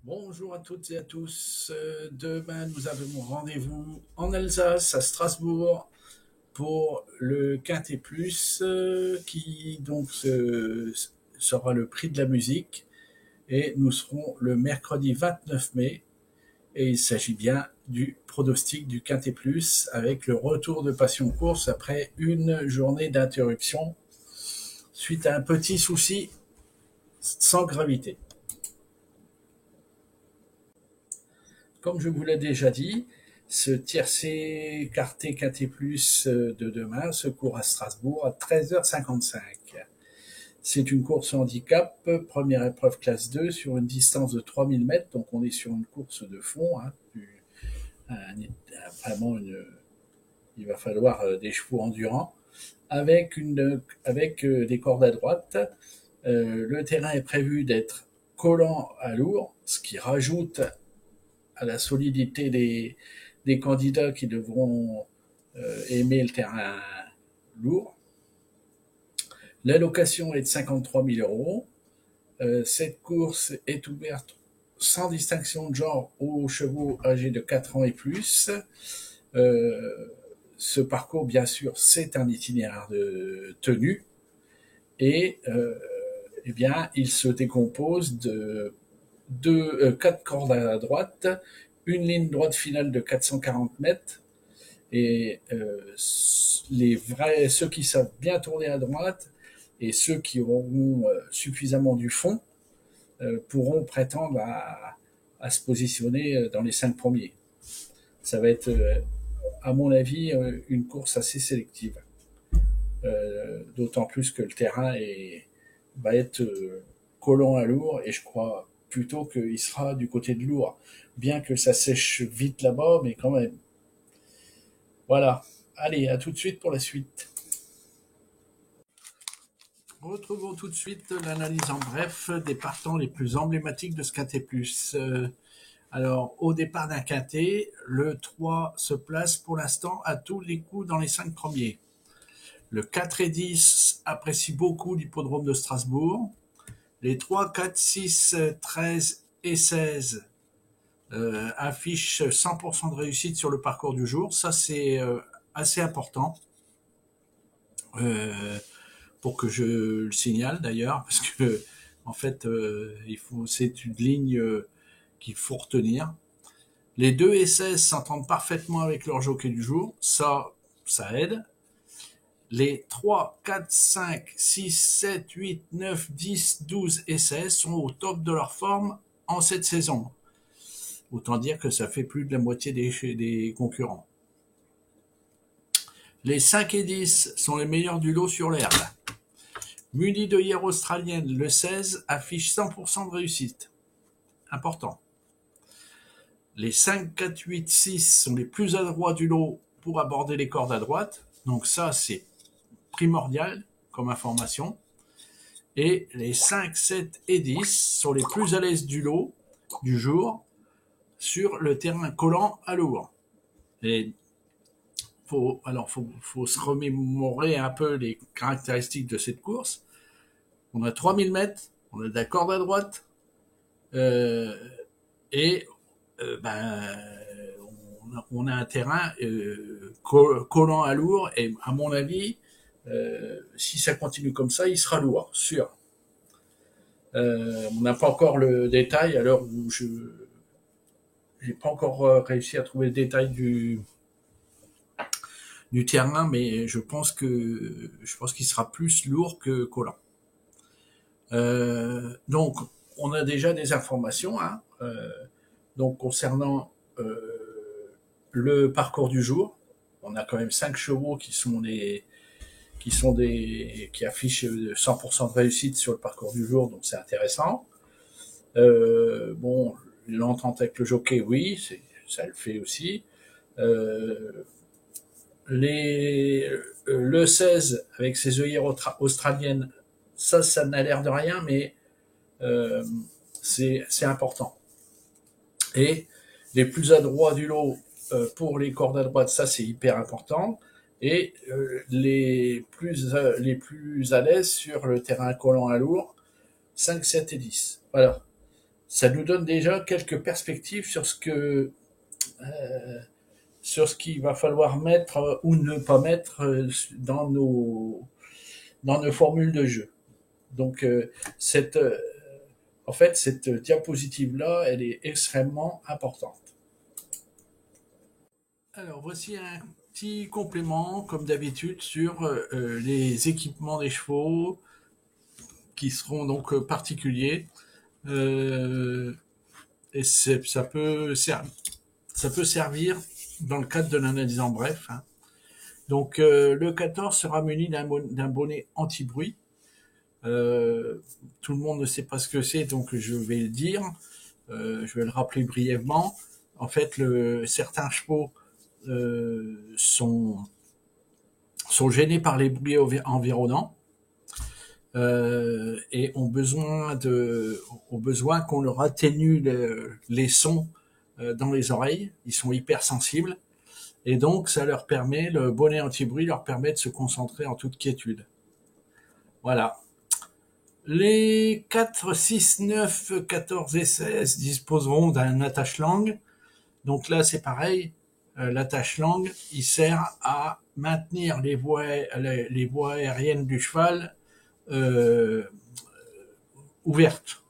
Bonjour à toutes et à tous. Demain, nous avons rendez-vous en Alsace, à Strasbourg, pour le Quintet Plus, qui donc sera le prix de la musique. Et nous serons le mercredi 29 mai. Et il s'agit bien du pronostic du Quintet Plus, avec le retour de Passion Course après une journée d'interruption suite à un petit souci sans gravité. Comme je vous l'ai déjà dit, ce tiercé quarté quinté plus de demain se court à Strasbourg à 13h55. C'est une course handicap, première épreuve classe 2 sur une distance de 3000 mètres, donc on est sur une course de fond, hein, vraiment il va falloir des chevaux endurants, avec des cordes à droite. Le terrain est prévu d'être collant à lourd, ce qui rajoute à la solidité des candidats qui devront aimer le terrain lourd. L'allocation est de 53 000 euros. Cette course est ouverte sans distinction de genre aux chevaux âgés de 4 ans et plus. Ce parcours, bien sûr, c'est un itinéraire de tenue et eh bien, il se décompose de 4 cordes à droite, une ligne droite finale de 440 mètres, et ceux qui savent bien tourner à droite et ceux qui auront suffisamment du fond pourront prétendre à se positionner dans les 5 premiers. Ça va être, à mon avis, une course assez sélective. D'autant plus que le terrain va être collant à lourd, et je crois plutôt qu'il sera du côté de lourd, bien que ça sèche vite là-bas, mais quand même. Voilà. Allez, à tout de suite pour la suite. Retrouvons tout de suite l'analyse en bref des partants les plus emblématiques de ce quintet plus. Alors, au départ d'un quintet, le 3 se place pour l'instant à tous les coups dans les 5 premiers. Le 4 et 10 apprécient beaucoup l'hippodrome de Strasbourg. Les 3, 4, 6, 13 et 16 affichent 100% de réussite sur le parcours du jour. Ça, c'est assez important. Pour que je le signale d'ailleurs, parce que en fait, c'est une ligne qu'il faut retenir. Les 2 et 16 s'entendent parfaitement avec leur jockey du jour, ça aide. Les 3, 4, 5, 6, 7, 8, 9, 10, 12 et 16 sont au top de leur forme en cette saison. Autant dire que ça fait plus de la moitié des concurrents. Les 5 et 10 sont les meilleurs du lot sur l'herbe. Muni de hier australienne, le 16 affiche 100% de réussite. Important. Les 5, 4, 8, 6 sont les plus adroits du lot pour aborder les cordes à droite. Donc ça, c'est primordial comme information. Et les 5, 7 et 10 sont les plus à l'aise du lot du jour sur le terrain collant à lourd. Et faut se remémorer un peu les caractéristiques de cette course. On a 3000 mètres, on a de la corde à droite, et on a un terrain collant à lourd, et à mon avis, si ça continue comme ça, il sera lourd, sûr. On n'a pas encore le détail à l'heure où je n'ai pas encore réussi à trouver le détail du terrain, mais je pense qu'il sera plus lourd que collant. Donc, on a déjà des informations, hein, donc concernant le parcours du jour. On a quand même 5 chevaux qui affichent 100% de réussite sur le parcours du jour, donc c'est intéressant. Bon, l'entente avec le jockey, oui, ça le fait aussi. Le 16 avec ses œillères australiennes, ça n'a l'air de rien, mais c'est important. Et les plus adroits du lot pour les cordes à droite, ça c'est hyper important. Et les plus à l'aise sur le terrain collant à lourd, 5, 7 et 10. Voilà. ça nous donne déjà quelques perspectives sur ce qu'il va falloir mettre ou ne pas mettre dans nos formules de jeu. Donc en fait, cette diapositive-là, elle est extrêmement importante. Alors voici un petit complément, comme d'habitude, sur les équipements des chevaux, qui seront donc particuliers. Et ça peut servir dans le cadre de l'analyse en bref. Hein. Donc le 14 sera muni d'un bonnet anti-bruit. Tout le monde ne sait pas ce que c'est, donc je vais le dire. Je vais le rappeler brièvement. En fait, certains chevaux sont gênés par les bruits environnants et ont besoin qu'on leur atténue les sons dans les oreilles. Ils sont hypersensibles et donc ça leur permet, le bonnet anti-bruit leur permet de se concentrer en toute quiétude. Voilà. Les 4, 6, 9, 14 et 16 disposeront d'un attache-langue. Donc là, c'est pareil. L'attache-langue, il sert à maintenir les voies aériennes du cheval ouvertes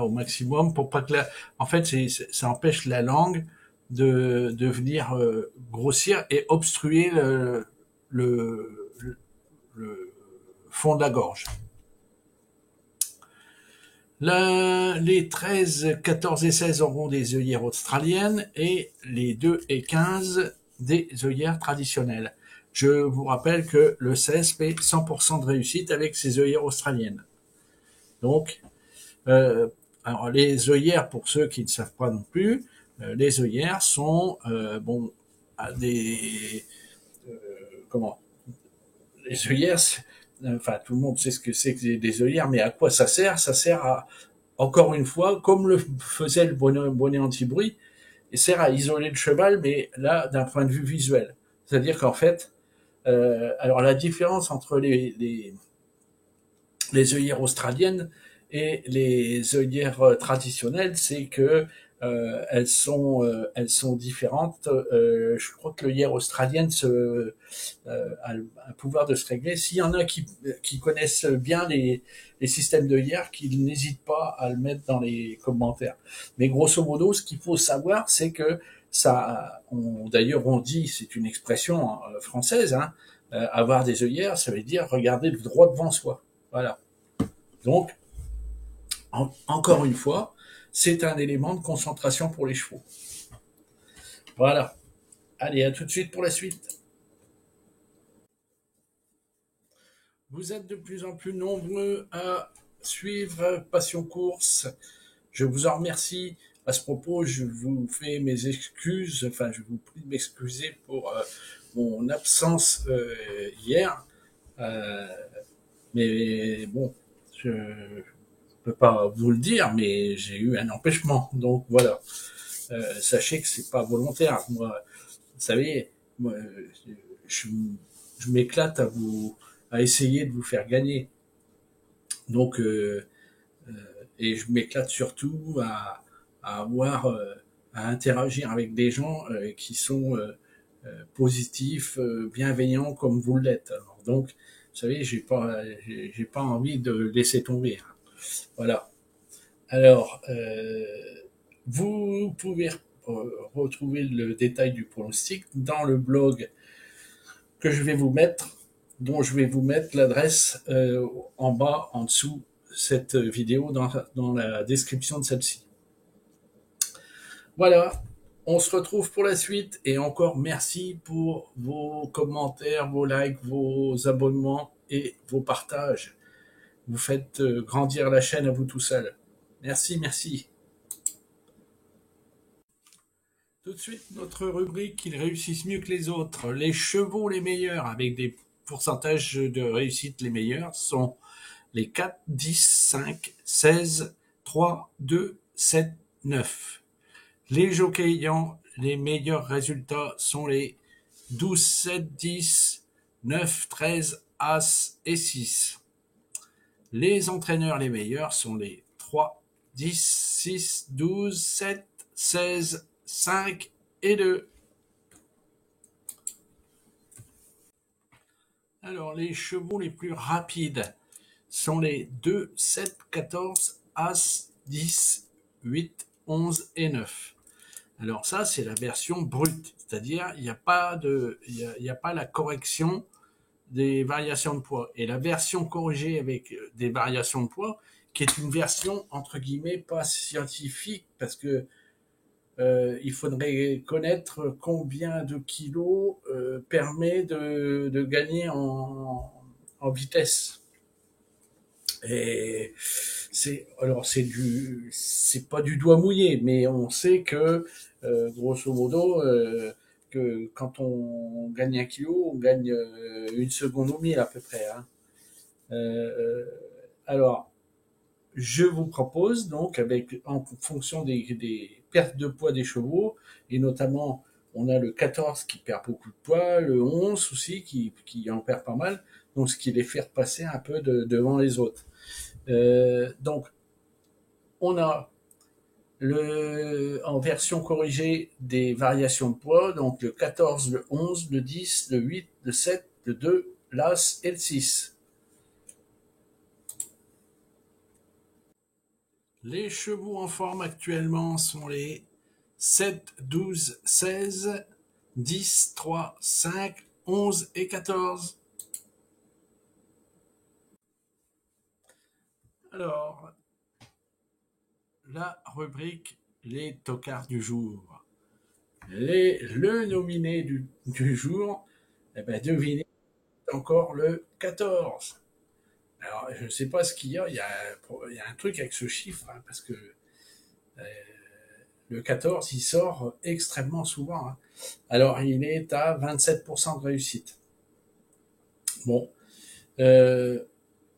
au maximum pour pas que en fait, ça empêche la langue de venir grossir et obstruer le fond de la gorge. Les 13, 14 et 16 auront des œillères australiennes et les 2 et 15 des œillères traditionnelles. Je vous rappelle que le 16 fait 100% de réussite avec ses œillères australiennes. Donc, alors les œillères, pour ceux qui ne savent pas non plus, les œillères sont comment les œillères, enfin tout le monde sait ce que c'est que des œillères, mais à quoi ça sert? Ça sert à, encore une fois, comme le faisait le bonnet anti-bruit, il sert à isoler le cheval, mais là d'un point de vue visuel. C'est-à-dire qu'en fait, alors la différence entre les œillères australiennes et les œillères traditionnelles, c'est que elles sont différentes. Je crois que l'œillère australienne a un pouvoir de se régler. S'il y en a qui connaissent bien les systèmes d'œillères, qu'ils n'hésitent pas à le mettre dans les commentaires. Mais grosso modo, ce qu'il faut savoir, c'est que d'ailleurs on dit, c'est une expression française, hein, avoir des œillères, ça veut dire regarder droit devant soi. Voilà. Donc, encore une fois, c'est un élément de concentration pour les chevaux. Voilà. Allez, à tout de suite pour la suite. Vous êtes de plus en plus nombreux à suivre Passion Course. Je vous en remercie. À ce propos, je vous fais mes excuses, enfin, je vous prie de m'excuser pour mon absence hier. Mais bon, je peux pas vous le dire, mais j'ai eu un empêchement. Donc voilà. Sachez que c'est pas volontaire. Moi, vous savez, moi, je, je m'éclate à essayer de vous faire gagner. Donc, et je m'éclate surtout à avoir, à interagir avec des gens qui sont positifs, bienveillants comme vous l'êtes. Alors, donc, vous savez, j'ai pas envie de laisser tomber. Voilà. Alors, vous pouvez retrouver le détail du pronostic dans le blog que je vais vous mettre, dont je vais vous mettre l'adresse en bas, en dessous cette vidéo, dans la description de celle-ci. Voilà, on se retrouve pour la suite et encore merci pour vos commentaires, vos likes, vos abonnements et vos partages. Vous faites grandir la chaîne à vous tout seul. Merci, merci. Tout de suite, notre rubrique, ils réussissent mieux que les autres. Les chevaux les meilleurs, avec des pourcentages de réussite les meilleurs, sont les 4, 10, 5, 16, 3, 2, 7, 9. Les jockeys ayant les meilleurs résultats sont les 12, 7, 10, 9, 13, As et 6. Les entraîneurs les meilleurs sont les 3, 10, 6, 12, 7, 16, 5 et 2. Alors, les chevaux les plus rapides sont les 2, 7, 14, As, 10, 8, 11 et 9. Alors ça, c'est la version brute, c'est-à-dire il n'y a pas la correction des variations de poids. Et la version corrigée avec des variations de poids, qui est une version entre guillemets pas scientifique, parce que il faudrait connaître combien de kilos permet de gagner en vitesse. Et c'est pas du doigt mouillé, mais on sait que grosso modo que quand on gagne 1 kilo, on gagne 1 seconde au mille à peu près. Hein. Euh, alors, je vous propose donc en fonction des pertes de poids des chevaux, et notamment on a le 14 qui perd beaucoup de poids, le 11 aussi qui en perd pas mal, donc ce qui les fait repasser un peu devant les autres. Donc, on a en version corrigée des variations de poids, donc le 14, le 11, le 10, le 8, le 7, le 2, l'As et le 6. Les chevaux en forme actuellement sont les 7, 12, 16, 10, 3, 5, 11 et 14. Alors, la rubrique les tocards du jour. Le nominé du jour, eh ben, devinez encore le 14. Alors, je ne sais pas ce qu'il y a. Il y a un truc avec ce chiffre, hein, parce que le 14, il sort extrêmement souvent. Hein. Alors, il est à 27% de réussite. Bon, euh,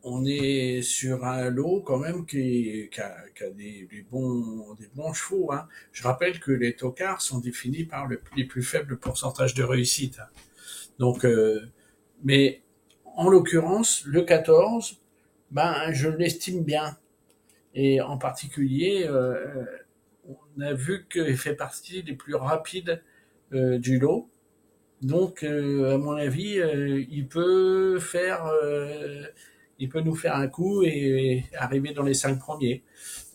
on est sur un lot quand même qui a des bons chevaux. Hein. Je rappelle que les tocards sont définis par les plus faibles pourcentages de réussite. Hein. Donc, mais en l'occurrence, le 14, ben, je l'estime bien. Et en particulier, on a vu qu'il fait partie des plus rapides du lot. Donc, à mon avis, il peut nous faire un coup et arriver dans les 5 premiers.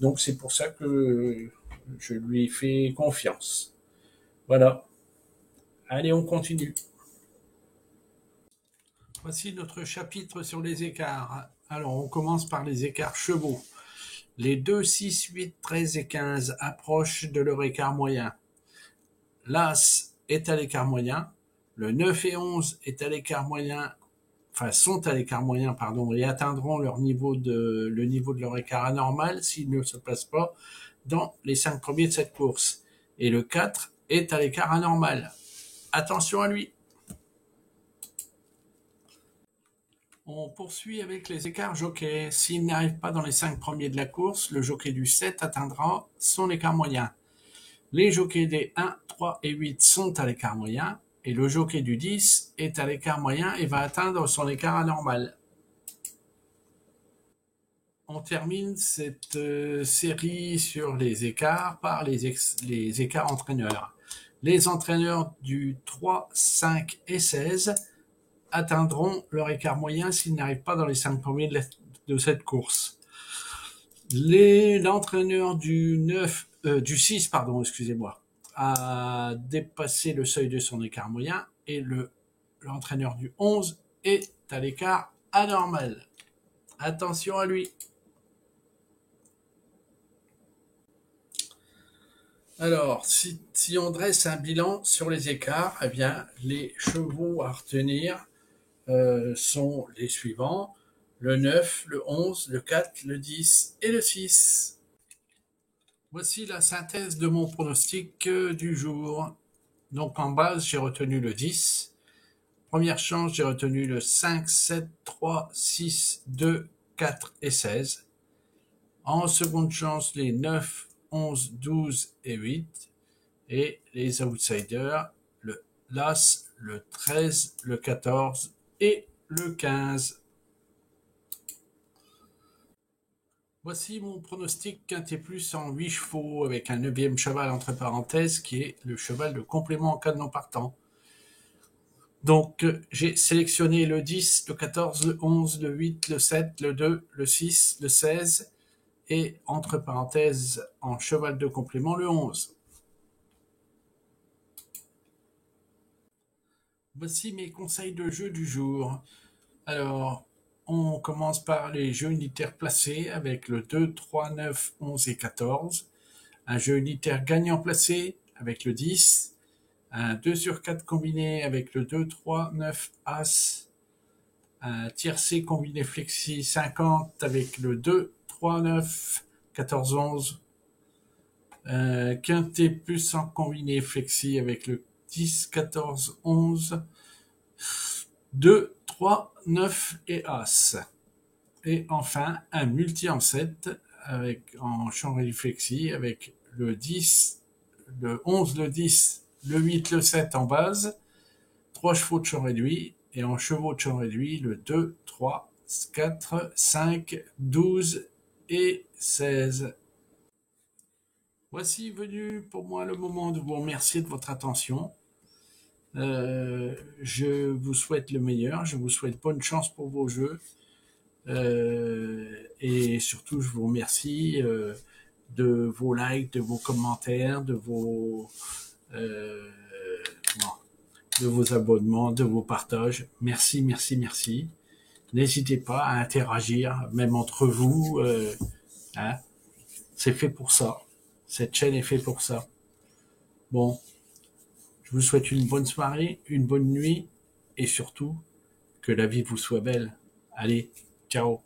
Donc, c'est pour ça que je lui fais confiance. Voilà. Allez, on continue. Voici notre chapitre sur les écarts. Alors, on commence par les écarts chevaux. Les 2, 6, 8, 13 et 15 approchent de leur écart moyen. L'As est à l'écart moyen. Le 9 et 11 est à l'écart moyen, enfin sont à l'écart moyen, pardon, et atteindront le niveau de leur écart anormal s'ils ne se placent pas dans les 5 premiers de cette course. Et le 4 est à l'écart anormal. Attention à lui. On poursuit avec les écarts jockeys. S'il n'arrive pas dans les 5 premiers de la course, le jockey du 7 atteindra son écart moyen. Les jockeys des 1, 3 et 8 sont à l'écart moyen, et le jockey du 10 est à l'écart moyen et va atteindre son écart anormal. On termine cette série sur les écarts par les écarts entraîneurs. Les entraîneurs du 3, 5 et 16 atteindront leur écart moyen s'ils n'arrivent pas dans les 5 premiers de cette course. L'entraîneur du 6, pardon, excusez-moi, a dépassé le seuil de son écart moyen, et l'entraîneur du 11 est à l'écart anormal. Attention à lui. Alors, si on dresse un bilan sur les écarts, eh bien, les chevaux à retenir sont les suivants: le 9, le 11, le 4, le 10 et le 6. Voici la synthèse de mon pronostic du jour. Donc en base, j'ai retenu le 10. Première chance, j'ai retenu le 5, 7, 3, 6, 2, 4 et 16. En seconde chance, les 9, 11, 12 et 8. Et les outsiders, l'As, le 13, le 14 et le 15. Voici mon pronostic quintet plus en 8 chevaux avec un 9e cheval entre parenthèses qui est le cheval de complément en cas de non partant. Donc j'ai sélectionné le 10, le 14, le 11, le 8, le 7, le 2, le 6, le 16 et entre parenthèses en cheval de complément le 11. Voici mes conseils de jeu du jour. Alors, on commence par les jeux unitaires placés avec le 2, 3, 9, 11 et 14. Un jeu unitaire gagnant placé avec le 10. Un 2 sur 4 combiné avec le 2, 3, 9, As. Un tiercé combiné flexi 50 avec le 2, 3, 9, 14, 11. Un quintet plus en combiné flexi avec le 10, 14, 11. 2, 3, 9 et As. Et enfin, un multi en 7 avec, en champ réflexi avec le 10, le 11, le 10, le 8, le 7 en base, 3 chevaux de champ réduit et en chevaux de champ réduit le 2, 3, 4, 5, 12 et 16. Voici venu pour moi le moment de vous remercier de votre attention. Je vous souhaite le meilleur, je vous souhaite bonne chance pour vos jeux. Et surtout, je vous remercie de vos likes, de vos commentaires, euh, de vos abonnements, de vos partages. Merci, merci, merci. N'hésitez pas à interagir, même entre vous. Hein, c'est fait pour ça. Cette chaîne est faite pour ça. Bon, je vous souhaite une bonne soirée, une bonne nuit et surtout que la vie vous soit belle. Allez, ciao.